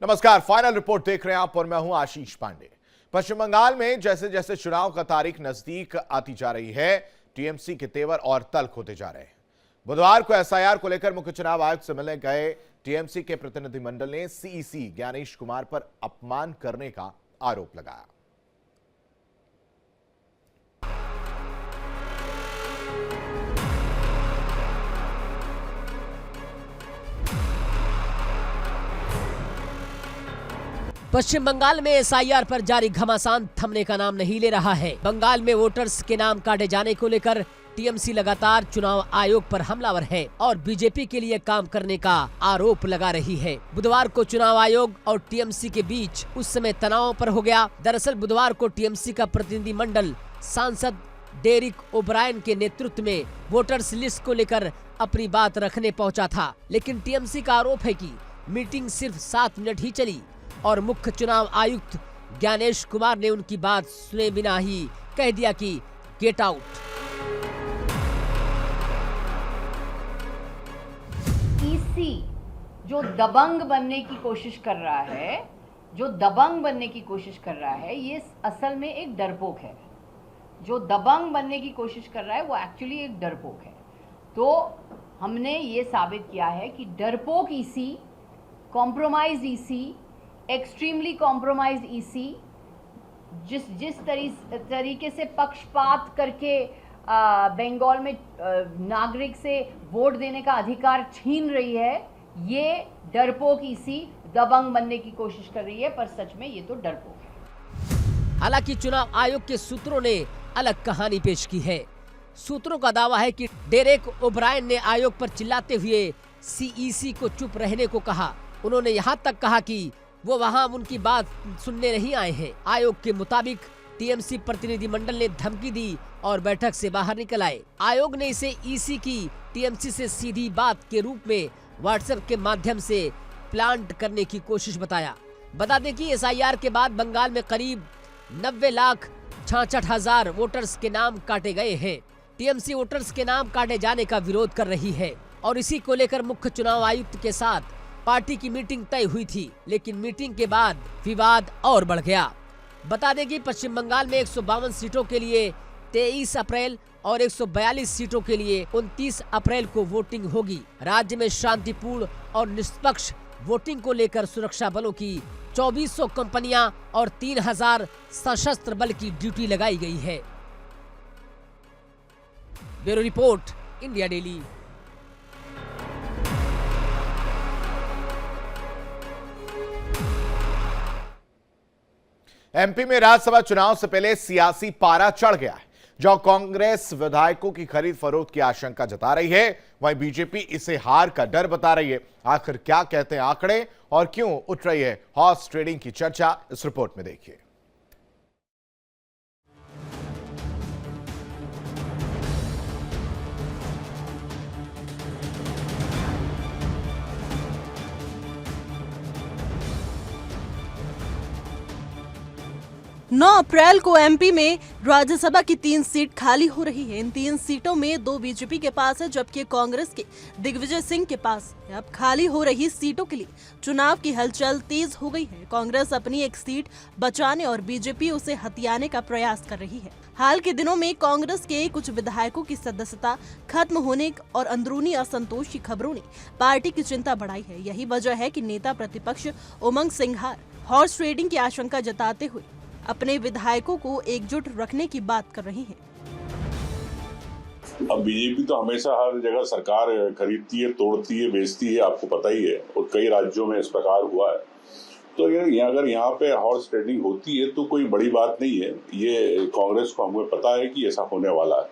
नमस्कार, final report देख रहे हैं आप और मैं हूं आशीष पांडे। पश्चिम बंगाल में जैसे जैसे चुनाव का तारीख नजदीक आती जा रही है, टीएमसी के तेवर और तल्ख होते जा रहे हैं। बुधवार को एसआईआर को लेकर मुख्य चुनाव आयुक्त से मिलने गए टीएमसी के प्रतिनिधिमंडल ने सीईसी ज्ञानेश कुमार पर अपमान करने का आरोप लगाया। पश्चिम बंगाल में एसआईआर पर जारी घमासान थमने का नाम नहीं ले रहा है। बंगाल में वोटर्स के नाम काटे जाने को लेकर टीएमसी लगातार चुनाव आयोग पर हमलावर है और बीजेपी के लिए काम करने का आरोप लगा रही है। बुधवार को चुनाव आयोग और टीएमसी के बीच उस समय तनाव पर हो गया। दरअसल बुधवार को टीएमसी का प्रतिनिधि मंडल सांसद डेरिक ओब्रायन के नेतृत्व में वोटर्स लिस्ट को लेकर अपनी बात रखने पहुंचा था, लेकिन टीएमसी का आरोप है कि मीटिंग सिर्फ 7 मिनट ही चली और मुख्य चुनाव आयुक्त ज्ञानेश कुमार ने उनकी बात सुने बिना ही कह दिया कि गेट आउट। ईसी जो दबंग बनने की कोशिश कर रहा है, ये असल में एक डरपोक है। जो दबंग बनने की कोशिश कर रहा है वो एक्चुअली एक डरपोक है। तो हमने ये साबित किया है कि डरपोक EC, compromise EC, extremely compromise EC जिस तरीके से पक्षपात करके बंगाल में नागरिक से वोट देने का अधिकार छीन रही है, ये डरपोक ईसी दबंग बनने की कोशिश कर रही है, पर सच में ये तो डरपोक है। हालांकि चुनाव आयोग के सूत्रों ने अलग कहानी पेश की है। सूत्रों का दावा है कि डेरेक ओब्रायन ने आयोग पर चिल्लाते हुए सीईसी को चुप रहने को कहा। उन्होंने यहाँ तक कहा कि वो वहां उनकी बात सुनने नहीं आए हैं। आयोग के मुताबिक टीएमसी प्रतिनिधि मंडल ने धमकी दी और बैठक से बाहर निकल आए। आयोग ने इसे ईसी की टीएमसी से सीधी बात के रूप में व्हाट्सएप के माध्यम से प्लांट करने की कोशिश बताया। बता दें कि एसआईआर के बाद बंगाल में करीब 90,66,000 वोटर्स के नाम काटे गए हैं। टीएमसी वोटर्स के नाम काटे जाने का विरोध कर रही है और इसी को लेकर मुख्य चुनाव आयुक्त के साथ पार्टी की मीटिंग तय हुई थी, लेकिन मीटिंग के बाद विवाद और बढ़ गया। बता दें कि पश्चिम बंगाल में 152 सीटों के लिए 23 अप्रैल और 142 सीटों के लिए 29 अप्रैल को वोटिंग होगी। राज्य में शांतिपूर्ण और निष्पक्ष वोटिंग को लेकर सुरक्षा बलों की 2400 कंपनियां और 3000 सशस्त्र बल की ड्यूटी लगाई गई है। Bureau report, India daily. MP में राज्यसभा चुनाव से पहले सियासी पारा चढ़ गया है। जो कांग्रेस विधायकों की खरीद फरोख्त की आशंका जता रही है, वहीं बीजेपी इसे हार का डर बता रही है। आखिर क्या कहते हैं आंकड़े और क्यों उठ रही है हॉर्स ट्रेडिंग की चर्चा, इस रिपोर्ट में देखिए। नौ अप्रैल को एमपी में राज्यसभा की 3 सीट खाली हो रही है। इन 3 सीटों में 2 बीजेपी के पास है, जबकि कांग्रेस के दिग्विजय सिंह के पास है। अब खाली हो रही सीटों के लिए चुनाव की हलचल तेज हो गई है। कांग्रेस अपनी एक सीट बचाने और बीजेपी उसे हथियाने का प्रयास कर रही है। हाल के दिनों में कांग्रेस के कुछ विधायकों की सदस्यता खत्म होने और अंदरूनी असंतोष की खबरों ने पार्टी की चिंता बढ़ाई है। यही वजह है कि नेता प्रतिपक्ष उमंग सिंघार हॉर्स ट्रेडिंग की आशंका जताते हुए अपने विधायकों को एकजुट रखने की बात कर रही है। अब बीजेपी तो हमेशा हर जगह सरकार खरीदती है, तोड़ती है, बेचती है, आपको पता ही है, और कई राज्यों में इस प्रकार हुआ है। तो अगर यहाँ पे हॉर्स ट्रेडिंग होती है तो कोई बड़ी बात नहीं है। ये कांग्रेस को हमें पता है कि ऐसा होने वाला है,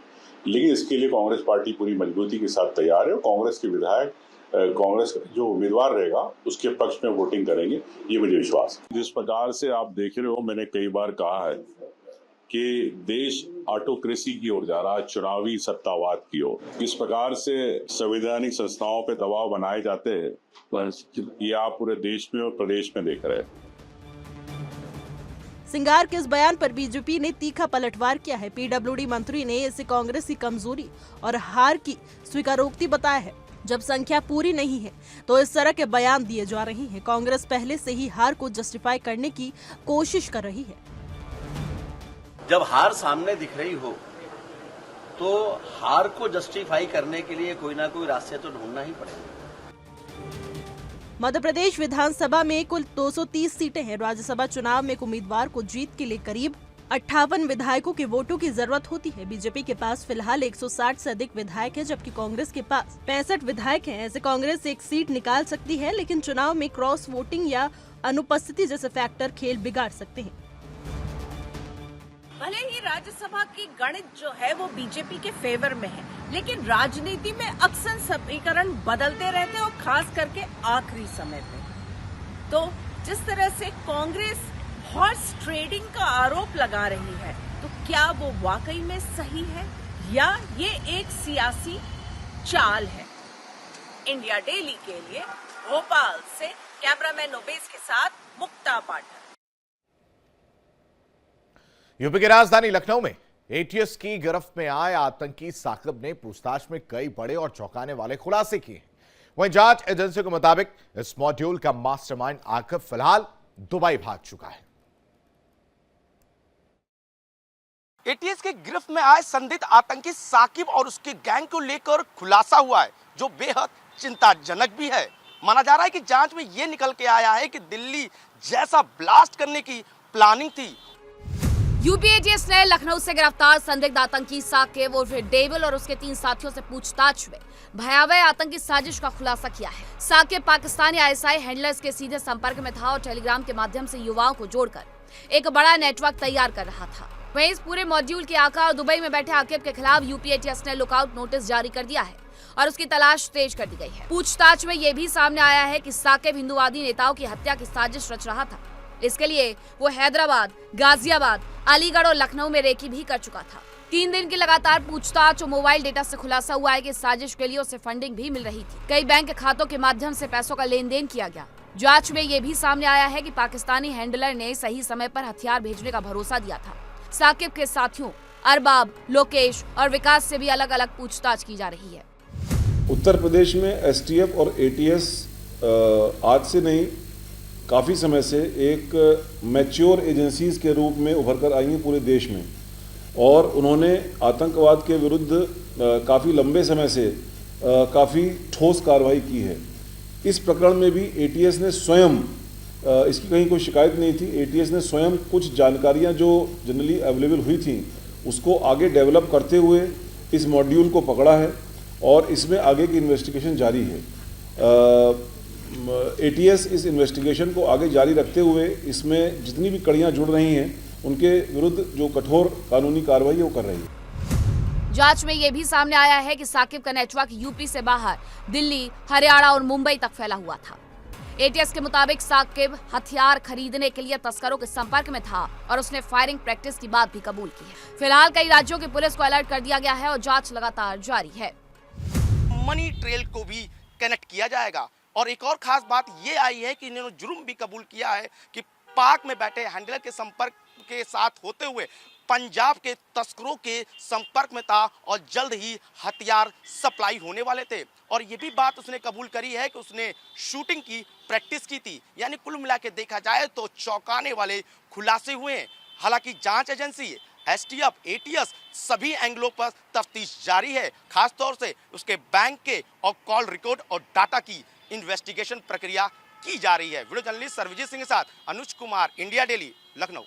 लेकिन इसके लिए कांग्रेस पार्टी पूरी मजबूती के साथ तैयार है और कांग्रेस के विधायक कांग्रेस जो उम्मीदवार रहेगा उसके पक्ष में वोटिंग करेंगे, ये मुझे विश्वास है। जिस प्रकार से आप देख रहे हो, मैंने कई बार कहा है कि देश ऑटोक्रेसी की ओर जा रहा है, चुनावी सत्तावाद की ओर। इस प्रकार से संवैधानिक संस्थाओं पे दबाव बनाए जाते हैं, ये आप पूरे देश में और प्रदेश में देख रहे हैं। सिंघार के इस बयान पर बीजेपी ने तीखा पलटवार किया है। पीडब्ल्यूडी मंत्री ने इसे कांग्रेस की कमजोरी और हार की स्वीकारोक्ति बताया है। जब संख्या पूरी नहीं है तो इस तरह के बयान दिए जा रहे हैं। कांग्रेस पहले से ही हार को जस्टिफाई करने की कोशिश कर रही है। जब हार सामने दिख रही हो तो हार को जस्टिफाई करने के लिए कोई ना कोई रास्ते तो ढूंढना ही पड़ेगा। मध्य प्रदेश विधानसभा में कुल 230 सीटें हैं। राज्यसभा चुनाव में एक उम्मीदवार को जीत के लिए करीब 58 विधायकों के वोटों की जरूरत होती है। बीजेपी के पास फिलहाल 160 से अधिक विधायक हैं, जबकि कांग्रेस के पास 65 विधायक हैं। ऐसे कांग्रेस एक सीट निकाल सकती है, लेकिन चुनाव में क्रॉस वोटिंग या अनुपस्थिति जैसे फैक्टर खेल बिगाड़ सकते हैं। भले ही राज्यसभा की गणित जो है वो बीजेपी के फेवर में है, लेकिन राजनीति में अक्सर समीकरण बदलते रहते हैं और खास करके आखिरी समय पे। तो जिस तरह से कांग्रेस हॉर्स ट्रेडिंग का आरोप लगा रही है, तो क्या वो वाकई में सही है या ये एक सियासी चाल है? इंडिया डेली के लिए भोपाल से कैमरामैन ओबेस के साथ मुक्ता पाठक। यूपी की राजधानी लखनऊ में एटीएस की गिरफ्त में आए आतंकी साकिब ने पूछताछ में कई बड़े और चौंकाने वाले खुलासे किए। वहीं जांच एजेंसी के मुताबिक इस मॉड्यूल का मास्टरमाइंड आकिब फिलहाल दुबई भाग चुका है। एटीएस के गिरफ्त में आए संदिग्ध आतंकी साकिब और उसके गैंग को लेकर खुलासा हुआ है, जो बेहद चिंताजनक भी है। माना जा रहा है कि जांच में यह निकल के आया है कि दिल्ली जैसा ब्लास्ट करने की प्लानिंग थी। यूपी एटीएस ने लखनऊ से गिरफ्तार संदिग्ध आतंकी साकिब उर्फ डेविल और उसके 3 साथियों से पूछताछ में भयावह आतंकी साजिश का खुलासा किया है। साकिब पाकिस्तानी आईएसआई हैंडलर्स के सीधे संपर्क में था और टेलीग्राम के माध्यम से युवाओं को जोड़कर एक बड़ा नेटवर्क तैयार कर रहा था। वहीं इस पूरे मॉड्यूल के आकार दुबई में बैठे आकिब के खिलाफ यूपी एटीएस ने लुकआउट नोटिस जारी कर दिया है और उसकी तलाश तेज कर दी गई है। पूछताछ में यह भी सामने आया है कि साकिब हिंदुवादी नेताओं की हत्या की साजिश रच रहा था। इसके लिए वो हैदराबाद, गाजियाबाद, अलीगढ़ और लखनऊ में रेकी भी कर चुका था। 3 दिन की लगातार पूछताछ और मोबाइल डेटा से खुलासा हुआ है कि साजिश के लिए उसे फंडिंग भी मिल रही थी। कई बैंक खातों के माध्यम से पैसों का लेन देन किया गया। जांच में ये भी सामने आया है कि पाकिस्तानी हैंडलर ने सही समय पर हथियार भेजने का भरोसा दिया था। साकिब के साथियों अरबाब, लोकेश और विकास से भी अलग अलग पूछताछ की जा रही है। उत्तर प्रदेश में एसटीएफ और एटीएस आज से नहीं काफ़ी समय से एक मैच्योर एजेंसीज के रूप में उभर कर आई हैं पूरे देश में, और उन्होंने आतंकवाद के विरुद्ध काफ़ी लंबे समय से काफ़ी ठोस कार्रवाई की है। इस प्रकरण में भी एटीएस ने स्वयं, इसकी कहीं कोई शिकायत नहीं थी, एटीएस ने स्वयं कुछ जानकारियां जो जनरली अवेलेबल हुई थी उसको आगे डेवलप करते हुए इस मॉड्यूल को पकड़ा है और इसमें आगे की इन्वेस्टिगेशन जारी है। एटीएस इस इन्वेस्टिगेशन को आगे जारी रखते हुए इसमें जितनी भी कड़ियां जुड़ रही हैं उनके विरुद्ध जो कठोर कानूनी कार्रवाई है वो कर रही है। जांच में यह भी सामने आया है कि साकिब का नेटवर्क यूपी से बाहर दिल्ली, हरियाणा और मुंबई तक फैला हुआ था। एटीएस के मुताबिक साकिब हथियार खरीदने के लिए तस्करों के संपर्क में था और उसने फायरिंग प्रैक्टिस की बात भी कबूल की है। फिलहाल कई राज्यों की पुलिस को अलर्ट कर दिया गया है और जांच लगातार जारी है। मनी ट्रेल को भी कनेक्ट किया जाएगा। और एक और खास बात ये आई है कि इन्होंने जुर्म भी कबूल किया है कि पाक में बैठे हैंडलर के संपर्क के साथ होते हुए पंजाब के तस्करों के संपर्क में था और जल्द ही हथियार सप्लाई होने वाले थे। और ये भी बात उसने कबूल करी है कि उसने शूटिंग की प्रैक्टिस की थी। यानी कुल मिला के देखा जाए तो चौंकाने वाले खुलासे हुए हैं। हालांकि जांच एजेंसी एसटीएफ, एटीएस सभी एंगलों पर तफ्तीश जारी है। खासतौर से उसके बैंक के और कॉल रिकॉर्ड और डाटा की इन्वेस्टिगेशन प्रक्रिया की जा रही है। वीडियो जर्नलिस्ट सर्वजीत सिंह के साथ Anuj Kumar, India Daily, Lucknow.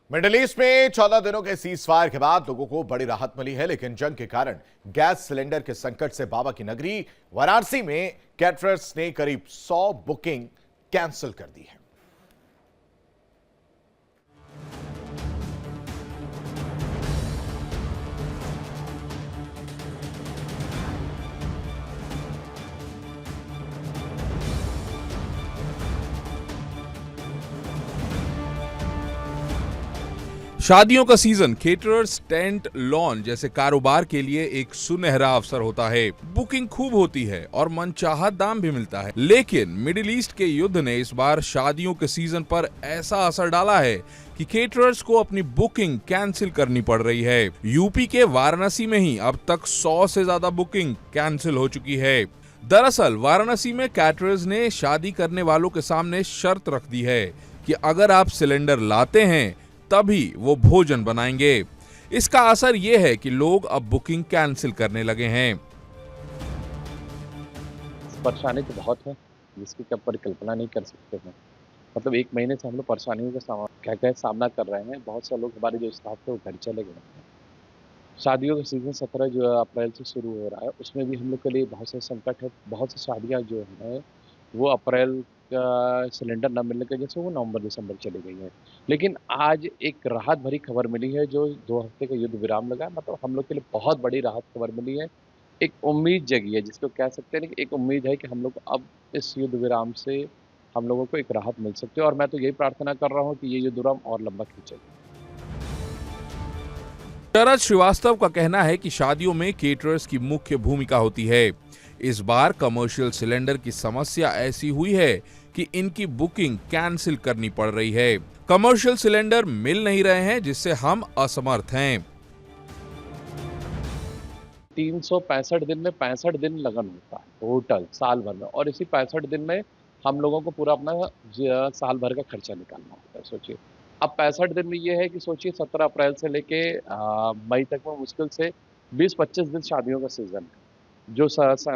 Middle East में 14 दिनों के सीजफायर के बाद लोगों को बड़ी राहत मिली है, लेकिन जंग के कारण गैस सिलेंडर के संकट से बाबा की नगरी वाराणसी में कैटरर्स ने करीब 100 बुकिंग कैंसिल कर दी है। शादियों का सीजन केटरर्स, टेंट, लॉन जैसे कारोबार के लिए एक सुनहरा अवसर होता है। बुकिंग खूब होती है और मनचाहा दाम भी मिलता है। लेकिन मिडिल ईस्ट के युद्ध ने इस बार शादियों के सीजन पर ऐसा असर डाला है कि केटरर्स को अपनी बुकिंग कैंसिल करनी पड़ रही है। यूपी के वाराणसी में ही अब तक 100 से ज्यादा बुकिंग कैंसिल हो चुकी है। दरअसल वाराणसी में कैटरर्स ने शादी करने वालों के सामने शर्त रख दी है कि अगर आप सिलेंडर लाते हैं तभी वो भोजन बनाएंगे। इसका असर ये है कि लोग अब बुकिंग कैंसिल करने लगे हैं। परेशानी तो बहुत है जिसकी कब परिकल्पना नहीं कर सकते हैं। मतलब 1 महीने से हम लोग परेशानियों का क्या सामना कर रहे हैं। बहुत से लोग, हमारे जो स्टाफ थे वो घर चले गए हैं। शादियों का सीजन 17 जो अप्रैल से शुरू हो रहा है, उसमें भी हम लोग के लिए बहुत से संकट है। बहुत सी शादियां जो है वो अप्रैल का सिलेंडर न मिलने की वजह से वो नवंबर दिसंबर चली गई है। लेकिन आज एक राहत भरी खबर मिली है, जो 2 हफ्ते का युद्ध विराम लगा, मतलब हम लोग के लिए बहुत बड़ी राहत खबर मिली है। एक उम्मीद जगी है, जिसको कह सकते हैं कि एक उम्मीद है कि हम लोग अब इस युद्ध विराम से हम लोगों को एक राहत मिल सकती है। और मैं तो यही प्रार्थना कर रहा हूँ कि ये युद्ध विराम और लंबा खींचे। शरद श्रीवास्तव का कहना है कि शादियों में केटरर्स की मुख्य भूमिका होती है। इस बार कमर्शियल सिलेंडर की समस्या ऐसी हुई है कि इनकी बुकिंग कैंसिल करनी पड़ रही है। कमर्शियल सिलेंडर मिल नहीं रहे हैं, जिससे हम असमर्थ हैं। 365 दिन में 65 दिन लगन होता है टोटल साल भर में, और इसी 65 दिन में हम लोगों को पूरा अपना साल भर का खर्चा निकालना होता है। सोचिए अब 65 दिन में ये है कि सोचिए 17 अप्रैल से लेके मई तक में मुश्किल से 20-25 दिन शादियों का सीजन है जो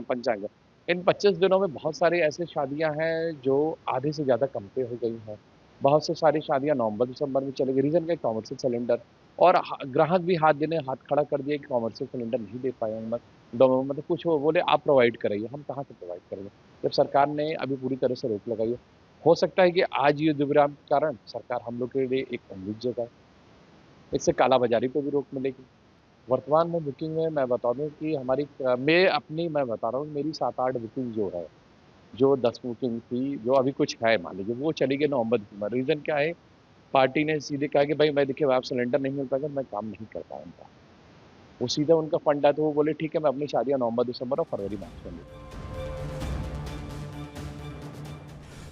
पंचांग। इन 25 दिनों में बहुत सारी ऐसी शादियां हैं जो आधे से ज़्यादा कम पे हो गई हैं। बहुत से सारी शादियां नवंबर दिसंबर में चली गई। रीज़न क्या, कॉमर्शियल सिलेंडर, और ग्राहक भी हाथ खड़ा कर दिया कि कॉमर्शियल सिलेंडर नहीं दे पाए। मतलब कुछ वो बोले आप प्रोवाइड कराइए, हम कहाँ से प्रोवाइड करेंगे जब सरकार ने अभी पूरी तरह से रोक लगाई है। हो सकता है कि आज युद्ध विराम के कारण सरकार हम लोग के लिए एक उम्मीद जगाए, इससे कालाबाजारी पर भी रोक मिलेगी। वर्तमान में बुकिंग में मैं बता दूं कि मैं बता रहा हूँ मेरी 7-8 बुकिंग जो है, जो 10 बुकिंग थी, जो अभी कुछ है मान लीजिए, वो चली गई नवंबर दिसंबर। रीज़न क्या है, पार्टी ने सीधे कहा कि भाई मैं देखिए आप सिलेंडर नहीं मिल पाएगा, मैं काम नहीं कर पाऊंगा। वो सीधा उनका फंड है, तो वो बोले ठीक है मैं अपनी शादियाँ नवंबर दिसंबर और फरवरी मार्च में लूँगा।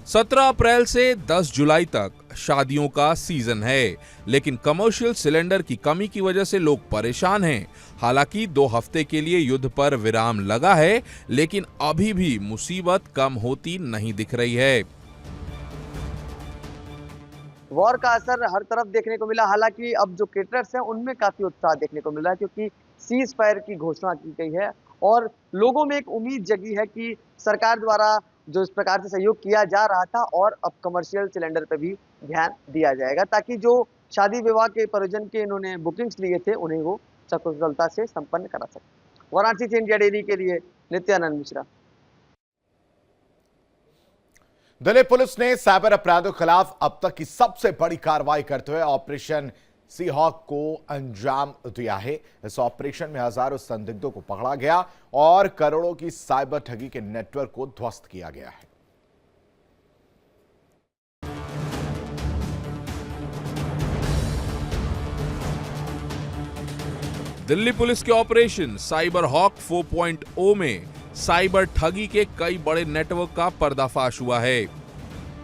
17 अप्रैल से 10 जुलाई तक शादियों का सीजन है, लेकिन कमर्शियल सिलेंडर की कमी की वजह से लोग परेशान हैं। हालांकि 2 हफ्ते के लिए युद्ध पर विराम लगा है, लेकिन अभी भी मुसीबत कम होती नहीं दिख रही है। वॉर का असर हर तरफ देखने को मिला। हालांकि अब जो केटरर्स हैं उनमें काफी उत्साह देखने को मिल रहा है, क्योंकि सीज फायर की घोषणा की गई है और लोगों में एक उम्मीद जगी है कि सरकार द्वारा जो इस प्रकार से सहयोग किया जा रहा था और अब कमर्शियल सिलेंडर पे भी ध्यान दिया जाएगा, ताकि जो शादी विवाह के प्रयोजन के इन्होंने बुकिंग्स लिए थे उन्हें वो सकुशलता से संपन्न करा सके। वाराणसी से इंडिया डेली के लिए नित्यानंद मिश्रा। दिल्ली पुलिस ने साइबर अपराधों के खिलाफ अब तक की सबसे बड़ी कार्रवाई करते हुए ऑपरेशन सीहॉक को अंजाम दिया है। इस ऑपरेशन में हजारों संदिग्धों को पकड़ा गया और करोड़ों की साइबर ठगी के नेटवर्क को ध्वस्त किया गया है। दिल्ली पुलिस के ऑपरेशन साइबर हॉक 4.0 में साइबर ठगी के कई बड़े नेटवर्क का पर्दाफाश हुआ है।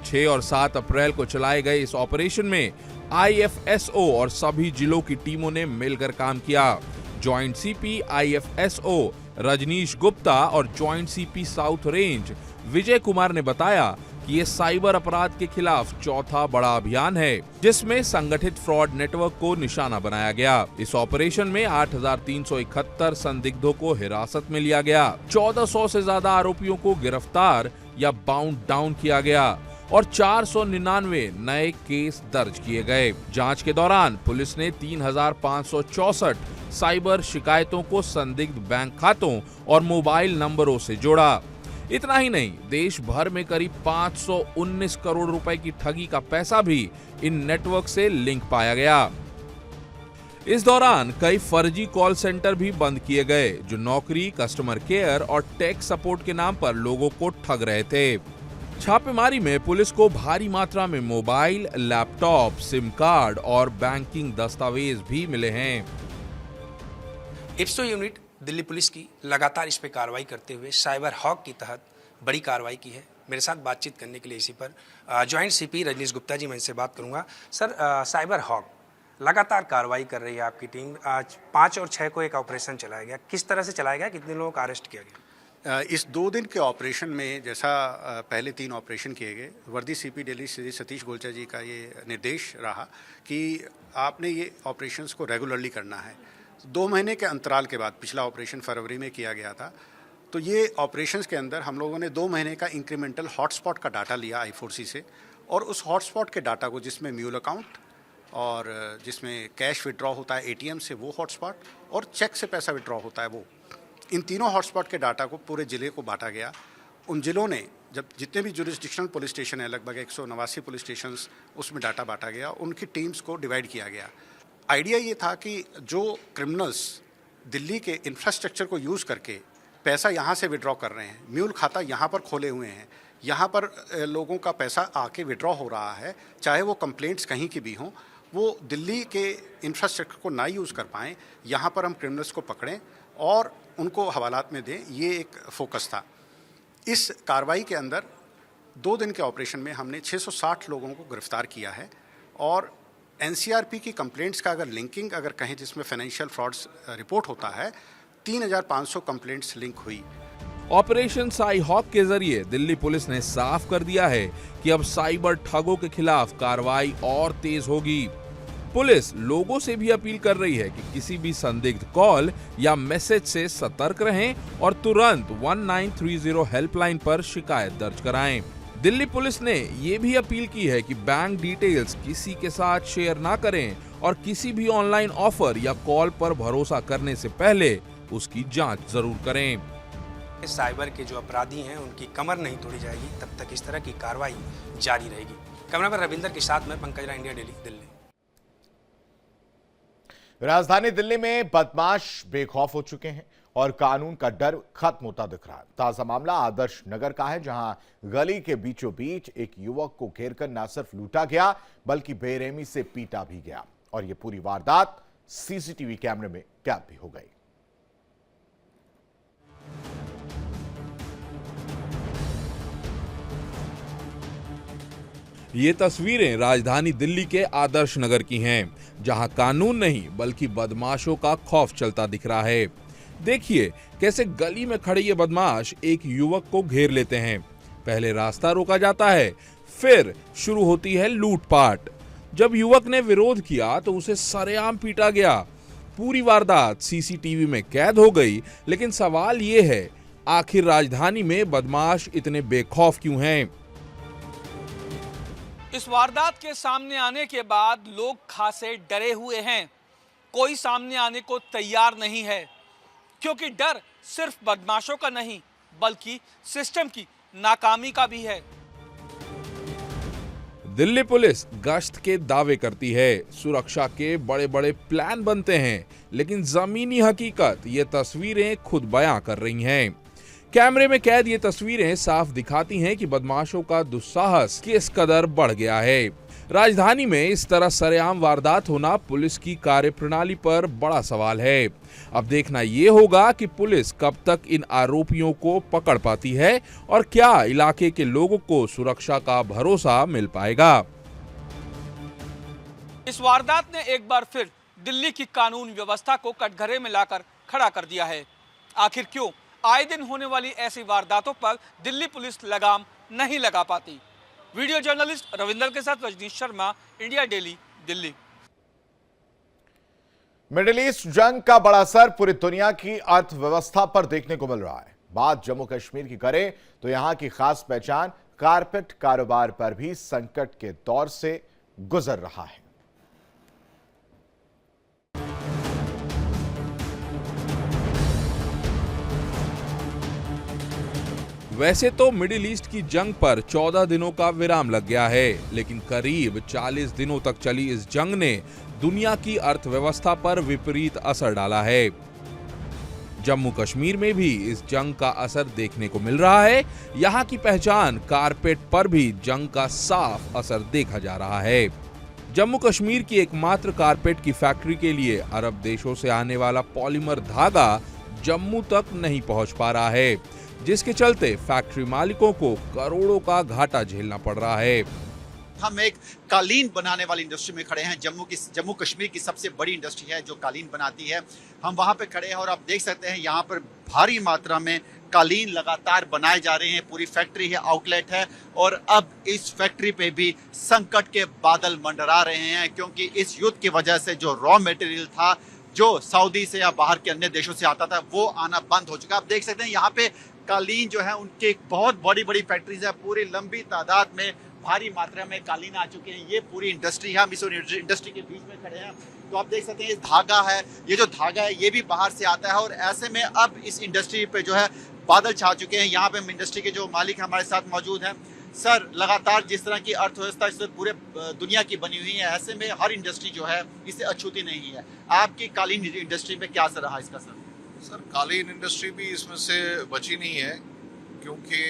6 और 7 अप्रैल को चलाए गए इस ऑपरेशन में IFSO और सभी जिलों की टीमों ने मिलकर काम किया। Joint CP IFSO Rajneesh Gupta और joint CP south range Vijay Kumar ने बताया कि ये साइबर अपराध के खिलाफ चौथा बड़ा अभियान है, जिसमें संगठित फ्रॉड नेटवर्क को निशाना बनाया गया। इस ऑपरेशन में 8,371 संदिग्धों को हिरासत में लिया गया। 1400 से ज्यादा आरोपियों को गिरफ्तार या बाउंड डाउन किया गया और 499 नए केस दर्ज किए गए। जांच के दौरान पुलिस ने 3,564 साइबर शिकायतों को संदिग्ध बैंक खातों और मोबाइल नंबरों से जोड़ा। इतना ही नहीं, देश भर में करीब 519 करोड़ रुपए की ठगी का पैसा भी इन नेटवर्क से लिंक पाया गया। इस दौरान कई फर्जी कॉल सेंटर भी बंद किए गए, जो नौकरी, कस्टमर केयर और टेक सपोर्ट के नाम पर लोगों को ठग रहे थे। छापेमारी में पुलिस को भारी मात्रा में मोबाइल, लैपटॉप, सिम कार्ड और बैंकिंग दस्तावेज भी मिले हैं। इप्सो यूनिट दिल्ली पुलिस की लगातार इस पर कार्रवाई करते हुए साइबर हॉक के तहत बड़ी कार्रवाई की है। मेरे साथ बातचीत करने के लिए इसी पर जॉइंट सीपी रजनीश गुप्ता जी, मैं इनसे बात करूंगा। सर, साइबर हॉक लगातार कार्रवाई कर रही है आपकी टीम। आज 5 और 6 को एक ऑपरेशन चलाया गया, किस तरह से चलाया गया, कितने लोगों को अरेस्ट किया गया? इस 2 दिन के ऑपरेशन में जैसा पहले 3 ऑपरेशन किए गए, वर्दी सीपी दिल्ली श्री सतीश गोलचा जी का ये निर्देश रहा कि आपने ये ऑपरेशंस को रेगुलरली करना है। 2 महीने के अंतराल के बाद पिछला ऑपरेशन फरवरी में किया गया था, तो ये ऑपरेशंस के अंदर हम लोगों ने 2 महीने का इंक्रीमेंटल हॉटस्पॉट का डाटा लिया I4C से, और उस हॉटस्पॉट के डाटा को, जिसमें म्यूल अकाउंट और जिसमें कैश विड्रॉ होता है ATM से वो हॉटस्पॉट, और चेक से पैसा विड्रॉ होता है वो, इन तीनों हॉटस्पॉट के डाटा को पूरे ज़िले को बांटा गया। उन ज़िलों ने जब जितने भी जुरिस्डिक्शनल पुलिस स्टेशन है, लगभग 189 पुलिस स्टेशन, उसमें डाटा बांटा गया, उनकी टीम्स को डिवाइड किया गया। आइडिया ये था कि जो क्रिमिनल्स दिल्ली के इंफ्रास्ट्रक्चर को यूज़ करके पैसा यहाँ से विड्रॉ कर रहे हैं, म्यूल खाता यहाँ पर खोले हुए हैं, यहाँ पर लोगों का पैसा आके विड्रॉ हो रहा है, चाहे वो कंप्लेंट्स कहीं की भी हों, वो दिल्ली के इंफ्रास्ट्रक्चर को ना यूज़ कर पाएँ, यहाँ पर हम क्रिमिनल्स को पकड़ें और उनको हवालात में दें, ये एक फोकस था। इस कार्रवाई के अंदर 2 दिन के ऑपरेशन में हमने 660 लोगों को गिरफ्तार किया है, और NCRP की कंप्लेंट्स का अगर लिंकिंग अगर कहें जिसमें फाइनेंशियल फ्रॉड्स रिपोर्ट होता है, 3500 कंप्लेंट्स लिंक हुई। ऑपरेशन साई हॉक के जरिए दिल्ली पुलिस ने साफ कर दिया है कि अब साइबर ठगों के खिलाफ कार्रवाई और तेज होगी। पुलिस लोगों से भी अपील कर रही है कि किसी भी संदिग्ध कॉल या मैसेज से सतर्क रहें और तुरंत 1930 हेल्पलाइन पर शिकायत दर्ज कराएं। दिल्ली पुलिस ने ये भी अपील की है कि बैंक डिटेल्स किसी के साथ शेयर ना करें और किसी भी ऑनलाइन ऑफर या कॉल पर भरोसा करने से पहले उसकी जांच जरूर करें। साइबर के जो अपराधी हैं उनकी कमर नहीं तोड़ी जाएगी, तब तक इस तरह की कार्रवाई जारी रहेगी। कैमरा पर रविंदर के साथ मैं पंकज राय, इंडिया डेली, दिल्ली। राजधानी दिल्ली में बदमाश बेखौफ हो चुके हैं और कानून का डर खत्म होता दिख रहा है। ताजा मामला आदर्श नगर का है, जहां गली के बीचों बीच एक युवक को घेरकर न सिर्फ लूटा गया बल्कि बेरहमी से पीटा भी गया, और यह पूरी वारदात CCTV कैमरे में कैद भी हो गई। ये तस्वीरें राजधानी दिल्ली के आदर्श नगर की हैं, जहां कानून नहीं बल्कि बदमाशों का खौफ चलता दिख रहा है। देखिए कैसे गली में खड़े ये बदमाश एक युवक को घेर लेते हैं। पहले रास्ता रोका जाता है, फिर शुरू होती है लूटपाट। जब युवक ने विरोध किया तो उसे सरेआम पीटा गया। पूरी वारदात CCTV में कैद हो गई, लेकिन सवाल ये है, आखिर राजधानी में बदमाश इतने बेखौफ क्यों हैं? इस वारदात के सामने आने के बाद लोग खासे डरे हुए हैं। कोई सामने आने को तैयार नहीं है, क्योंकि डर सिर्फ बदमाशों का नहीं बल्कि सिस्टम की नाकामी का भी है। दिल्ली पुलिस गश्त के दावे करती है, सुरक्षा के बड़े बड़े प्लान बनते हैं, लेकिन जमीनी हकीकत ये तस्वीरें खुद बयां कर रही हैं। कैमरे में कैद ये तस्वीरें साफ दिखाती हैं कि बदमाशों का दुस्साहस किस कदर बढ़ गया है। राजधानी में इस तरह सरेआम वारदात होना पुलिस की कार्यप्रणाली पर बड़ा सवाल है। अब देखना ये होगा कि पुलिस कब तक इन आरोपियों को पकड़ पाती है और क्या इलाके के लोगों को सुरक्षा का भरोसा मिल पाएगा। इस वारदात ने एक बार फिर दिल्ली की कानून व्यवस्था को कटघरे में लाकर खड़ा कर दिया है। आखिर क्यों आए दिन होने वाली ऐसी वारदातों पर दिल्ली पुलिस लगाम नहीं लगा पाती? वीडियो जर्नलिस्ट रविंदर के साथ Rajneesh Sharma, India Daily, Delhi. Middle East जंग का बड़ा असर पूरी दुनिया की अर्थव्यवस्था पर देखने को मिल रहा है। बात जम्मू कश्मीर की करें तो यहां की खास पहचान कारपेट कारोबार पर भी संकट के दौर से गुजर रहा है। वैसे तो मिडिल ईस्ट की जंग पर 14 दिनों का विराम लग गया है, लेकिन करीब 40 दिनों तक चली इस जंग ने दुनिया की अर्थव्यवस्था पर विपरीत असर डाला है। जम्मू कश्मीर में भी इस जंग का असर देखने को मिल रहा है। यहाँ की पहचान कारपेट पर भी जंग का साफ असर देखा जा रहा है। जम्मू कश्मीर की एकमात्र कारपेट की फैक्ट्री के लिए अरब देशों से आने वाला पॉलीमर धागा जम्मू तक नहीं पहुंच पा रहा है, जिसके चलते फैक्ट्री मालिकों को करोड़ों का घाटा झेलना पड़ रहा है। हम एक कालीन बनाने वाली इंडस्ट्री में खड़े हैं। जम्मू कश्मीर की सबसे बड़ी इंडस्ट्री है जो कालीन बनाती है। हम वहां पे खड़े हैं और आप देख सकते हैं यहाँ पर भारी मात्रा में कालीन लगातार बनाए जा रहे हैं। पूरी फैक्ट्री है, आउटलेट है और अब इस फैक्ट्री पे भी संकट के बादल मंडरा रहे हैं, क्योंकि इस युद्ध की वजह से जो रॉ मटेरियल था जो सऊदी से या बाहर के अन्य देशों से आता था वो आना बंद हो चुका है। आप देख सकते हैं यहाँ पे कालीन जो है उनके बहुत बड़ी बड़ी फैक्ट्रीज है। पूरी लंबी तादाद में भारी मात्रा में कालीन आ चुके हैं। ये पूरी इंडस्ट्री है, हम इस इंडस्ट्री के बीच में खड़े हैं तो आप देख सकते हैं ये धागा है, ये जो धागा है ये भी बाहर से आता है और ऐसे में अब इस इंडस्ट्री पे जो है बादल छा चुके हैं। यहाँ पे इंडस्ट्री के जो मालिक हमारे साथ मौजूद हैं। सर, लगातार जिस तरह की अर्थव्यवस्था इस पूरे दुनिया की बनी हुई है, ऐसे में हर इंडस्ट्री जो है इससे अछूती नहीं है। आपकी कालीन इंडस्ट्री पे क्या असर रहा इसका? सर, कालीन इंडस्ट्री भी इसमें से बची नहीं है, क्योंकि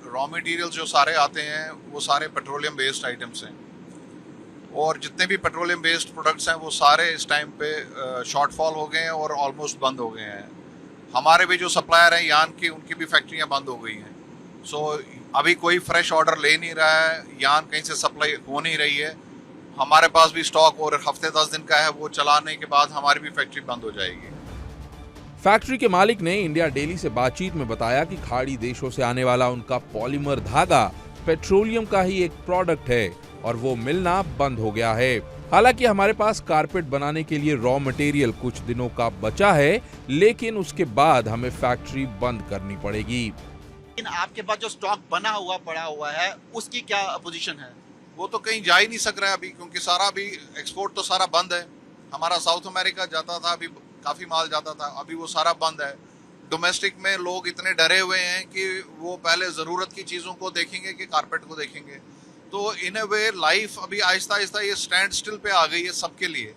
रॉ मटेरियल जो सारे आते हैं वो सारे पेट्रोलियम बेस्ड आइटम्स हैं और जितने भी पेट्रोलियम बेस्ड प्रोडक्ट्स हैं वो सारे इस टाइम पे शॉर्टफॉल हो गए हैं और ऑलमोस्ट बंद हो गए हैं। हमारे भी जो सप्लायर हैं यान की, उनकी भी फैक्ट्रियां बंद हो गई हैं। सो अभी कोई फ्रेश ऑर्डर ले नहीं रहा है, यान कहीं से सप्लाई हो नहीं रही है। हमारे पास भी स्टॉक और हफ्ते 10 दिन का है, वो चलाने के बाद हमारी भी फैक्ट्री बंद हो जाएगी। फैक्ट्री के मालिक ने इंडिया डेली से बातचीत में बताया कि खाड़ी देशों से आने वाला उनका पॉलीमर धागा पेट्रोलियम का ही एक प्रोडक्ट है और वो मिलना बंद हो गया है। हालांकि हमारे पास कारपेट बनाने के लिए रॉ मटेरियल कुछ दिनों का बचा है, लेकिन उसके बाद हमें फैक्ट्री बंद करनी पड़ेगी। लेकिन आपके पास जो स्टॉक बना हुआ पड़ा हुआ है उसकी क्या पोजीशन है? वो तो कहीं जा ही नहीं सक रहा है अभी, क्योंकि सारा अभी एक्सपोर्ट तो सारा बंद है। हमारा साउथ अमेरिका जाता था, अभी काफी माल जाता था, अभी वो सारा बंद है। डोमेस्टिक में लोग इतने डरे हुए हैं कि वो पहले जरूरत की चीजों को देखेंगे कि कारपेट को देखेंगे। तो इन अ वे लाइफ अभी आहिस्ता आहिस्ता ये स्टैंड स्टिल पे आ गई है सबके लिए।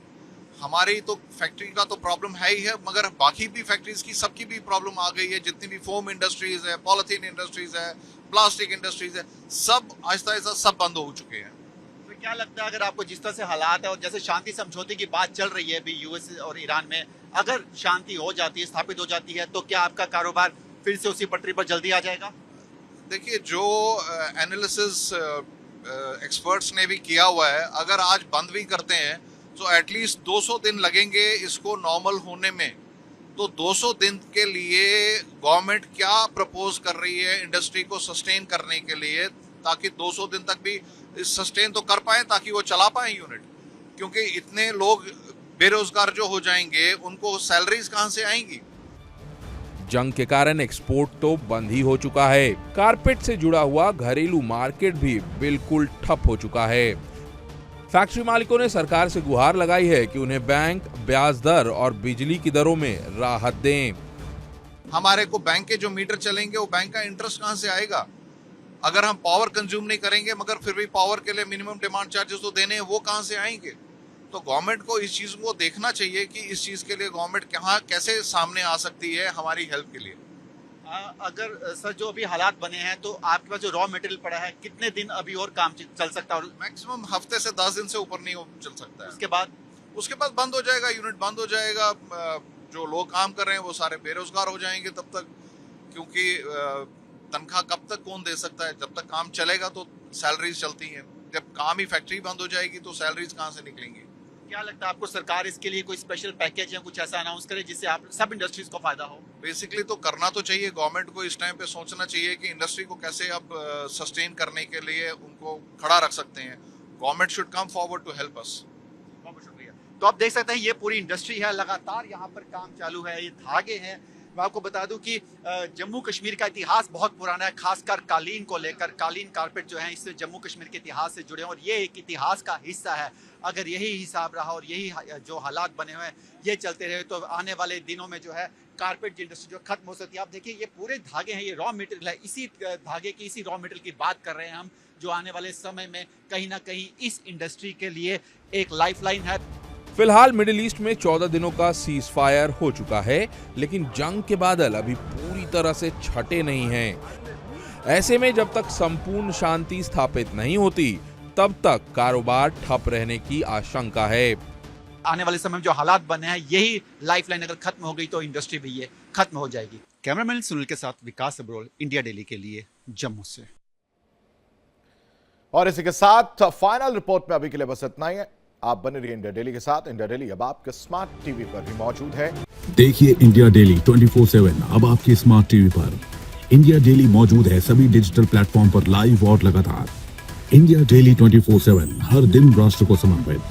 हमारी तो फैक्ट्री का तो प्रॉब्लम है ही है, मगर बाकी भी फैक्ट्रीज की सबकी भी प्रॉब्लम आ गई है। जितनी भी फोम इंडस्ट्रीज है, पॉलिथीन इंडस्ट्रीज है, प्लास्टिक इंडस्ट्रीज है, सब आहिस्ता आहिस्ता सब बंद हो चुके हैं। तो क्या लगता है, अगर आपको जिस तरह से हालात है और जैसे शांति समझौते की बात चल रही है अभी यूएस और ईरान में, अगर शांति हो जाती है, स्थापित हो जाती है, तो क्या आपका कारोबार फिर से उसी पटरी पर जल्दी आ जाएगा? देखिए, जो एनालिसिस एक्सपर्ट्स ने भी किया हुआ है, अगर आज बंद भी करते हैं तो एटलीस्ट 200 दिन लगेंगे इसको नॉर्मल होने में। तो 200 दिन के लिए गवर्नमेंट क्या प्रपोज कर रही है इंडस्ट्री को सस्टेन करने के लिए, ताकि 200 दिन तक भी सस्टेन तो कर पाए, ताकि वो चला पाए यूनिट। क्योंकि इतने लोग बेरोजगार जो हो जाएंगे, उनको सैलरीज कहां से आएंगी? जंग के कारण एक्सपोर्ट तो बंद ही हो चुका है। कारपेट से जुड़ा हुआ घरेलू मार्केट भी बिल्कुल ठप हो चुका है। फैक्ट्री मालिकों ने सरकार से गुहार लगाई है कि उन्हें बैंक ब्याज दर और बिजली की दरों में राहत दें। हमारे को बैंक के जो मीटर चलेंगे, वो बैंक का इंटरेस्ट कहां से आएगा? अगर हम पावर कंज्यूम नहीं करेंगे, मगर फिर भी पावर के लिए मिनिमम डिमांड चार्जेस तो देने हैं, वो कहां से आएंगे? तो गवर्नमेंट को इस चीज को देखना चाहिए कि इस चीज के लिए गवर्नमेंट कहाँ कैसे सामने आ सकती है हमारी हेल्प के लिए। अगर सर जो अभी हालात बने हैं, तो आपके पास जो रॉ मटेरियल पड़ा है, कितने दिन अभी और काम चल सकता है? मैक्सिमम हफ्ते से 10 दिन से ऊपर नहीं चल सकता है। उसके बाद बंद हो जाएगा, यूनिट बंद हो जाएगा। जो लोग काम कर रहे हैं वो सारे बेरोजगार हो जाएंगे तब तक, क्योंकि तनख्वाह कब तक कौन दे सकता है? जब तक काम चलेगा तो सैलरीज चलती हैं। जब काम ही फैक्ट्री बंद हो जाएगी तो सैलरीज कहाँ से निकलेंगी? क्या लगता है आपको, सरकार इसके लिए कोई स्पेशल पैकेज या कुछ ऐसा अनाउंस करे जिससे आप सब इंडस्ट्रीज को फायदा हो? बेसिकली तो करना तो चाहिए, गवर्नमेंट को इस टाइम पे सोचना चाहिए कि इंडस्ट्री को कैसे अब सस्टेन करने के लिए उनको खड़ा रख सकते हैं। Government should come forward to help us. बहुत शुक्रिया। तो आप देख सकते हैं ये पूरी इंडस्ट्री है, लगातार यहाँ पर काम चालू है, ये धागे हैं। मैं आपको बता दूं कि जम्मू कश्मीर का इतिहास बहुत पुराना है, खासकर कालीन को लेकर। कालीन कारपेट जो है इससे जम्मू कश्मीर के इतिहास से जुड़े हैं और ये एक इतिहास का हिस्सा है। अगर यही हिसाब रहा और यही जो हालात बने हुए हैं ये चलते रहे, तो आने वाले दिनों में जो है कारपेट की इंडस्ट्री जो खत्म हो सकती है। आप देखिए, ये पूरे धागे हैं, ये रॉ मटेरियल है। इसी धागे की, इसी रॉ मटेरियल की बात कर रहे हैं हम, जो आने वाले समय में कहीं ना कहीं इस इंडस्ट्री के लिए एक लाइफलाइन है। फिलहाल मिडिल ईस्ट में 14 दिनों का सीज फायर हो चुका है, लेकिन जंग के बादल अभी पूरी तरह से छटे नहीं हैं। ऐसे में जब तक संपूर्ण शांति स्थापित नहीं होती, तब तक कारोबार ठप रहने की आशंका है। आने वाले समय में जो हालात बने हैं, यही लाइफलाइन अगर खत्म हो गई तो इंडस्ट्री भी ये खत्म हो जाएगी। कैमरामैन सुनील के साथ विकास अब्रोल, इंडिया डेली के लिए जम्मू से। और इसी के साथ फाइनल रिपोर्ट में अभी के लिए बस इतना ही है। आप बने रहिए इंडिया डेली के साथ। इंडिया डेली अब आपके स्मार्ट टीवी पर भी मौजूद है। देखिए इंडिया डेली 24/7 अब आपकी स्मार्ट टीवी पर। इंडिया डेली मौजूद है सभी डिजिटल प्लेटफॉर्म पर लाइव और लगातार। इंडिया डेली 24/7 हर दिन राष्ट्र को समर्पित।